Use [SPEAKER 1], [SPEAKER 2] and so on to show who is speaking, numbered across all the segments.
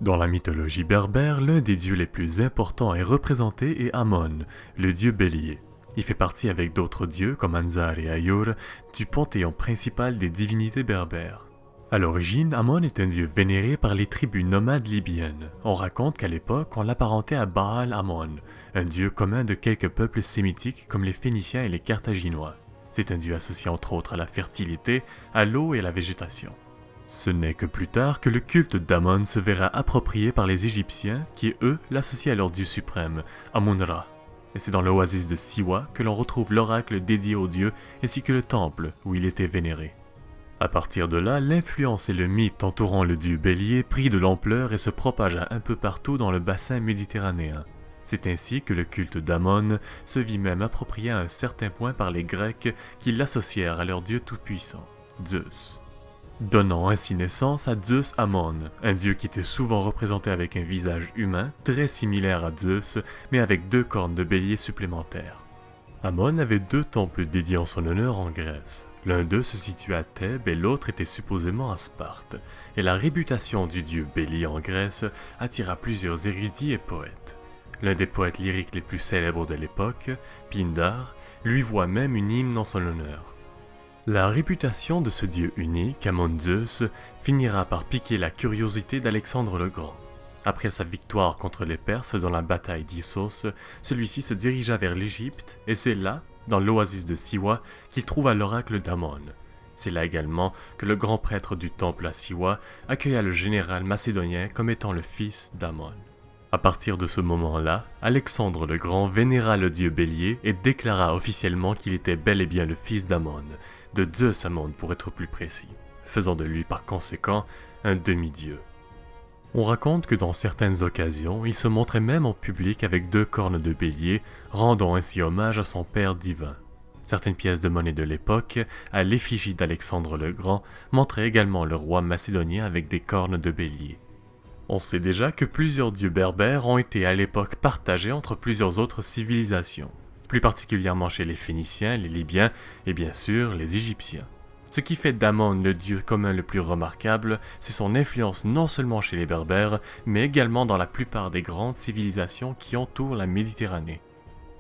[SPEAKER 1] Dans la mythologie berbère, l'un des dieux les plus importants et représentés est Amon, le dieu bélier. Il fait partie avec d'autres dieux comme Anzar et Ayur du panthéon principal des divinités berbères. À l'origine, Amon est un dieu vénéré par les tribus nomades libyennes. On raconte qu'à l'époque, on l'apparentait à Baal Amon, un dieu commun de quelques peuples sémitiques comme les Phéniciens et les Carthaginois. C'est un dieu associé entre autres à la fertilité, à l'eau et à la végétation. Ce n'est que plus tard que le culte d'Amon se verra approprié par les Égyptiens qui, eux, l'associaient à leur dieu suprême, Amun-Ra. Et c'est dans l'oasis de Siwa que l'on retrouve l'oracle dédié au dieu ainsi que le temple où il était vénéré. À partir de là, l'influence et le mythe entourant le dieu bélier prit de l'ampleur et se propagea un peu partout dans le bassin méditerranéen. C'est ainsi que le culte d'Amon se vit même approprié à un certain point par les Grecs qui l'associèrent à leur dieu tout-puissant, Zeus. Donnant ainsi naissance à Zeus Amon, un dieu qui était souvent représenté avec un visage humain très similaire à Zeus, mais avec 2 cornes de bélier supplémentaires. Amon avait 2 temples dédiés en son honneur en Grèce. L'un d'eux se situait à Thèbes et l'autre était supposément à Sparte. Et la réputation du dieu bélier en Grèce attira plusieurs érudits et poètes. L'un des poètes lyriques les plus célèbres de l'époque, Pindare, lui voua même une hymne en son honneur. La réputation de ce dieu unique, Amon Zeus, finira par piquer la curiosité d'Alexandre le Grand. Après sa victoire contre les Perses dans la bataille d'Issos, celui-ci se dirigea vers l'Égypte et c'est là, dans l'oasis de Siwa, qu'il trouva l'oracle d'Amon. C'est là également que le grand prêtre du temple à Siwa accueilla le général macédonien comme étant le fils d'Amon. À partir de ce moment-là, Alexandre le Grand vénéra le dieu bélier et déclara officiellement qu'il était bel et bien le fils d'Amon, de Zeus Amon pour être plus précis, faisant de lui par conséquent un demi-dieu. On raconte que dans certaines occasions, il se montrait même en public avec 2 cornes de bélier, rendant ainsi hommage à son père divin. Certaines pièces de monnaie de l'époque, à l'effigie d'Alexandre le Grand, montraient également le roi macédonien avec des cornes de bélier. On sait déjà que plusieurs dieux berbères ont été à l'époque partagés entre plusieurs autres civilisations, plus particulièrement chez les Phéniciens, les Libyens et bien sûr les Égyptiens. Ce qui fait d'Amon le dieu commun le plus remarquable, c'est son influence non seulement chez les Berbères, mais également dans la plupart des grandes civilisations qui entourent la Méditerranée.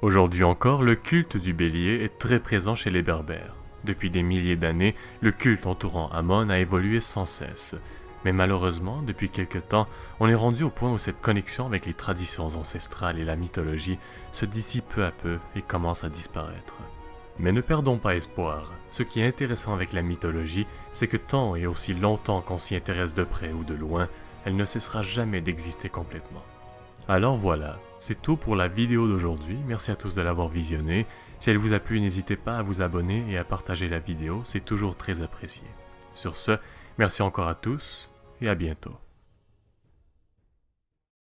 [SPEAKER 1] Aujourd'hui encore, le culte du bélier est très présent chez les Berbères. Depuis des milliers d'années, le culte entourant Amon a évolué sans cesse. Mais malheureusement, depuis quelque temps, on est rendu au point où cette connexion avec les traditions ancestrales et la mythologie se dissipe peu à peu et commence à disparaître. Mais ne perdons pas espoir. Ce qui est intéressant avec la mythologie, c'est que tant et aussi longtemps qu'on s'y intéresse de près ou de loin, elle ne cessera jamais d'exister complètement. Alors voilà, c'est tout pour la vidéo d'aujourd'hui, merci à tous de l'avoir visionnée. Si elle vous a plu, n'hésitez pas à vous abonner et à partager la vidéo, c'est toujours très apprécié. Sur ce, merci encore à tous et à bientôt.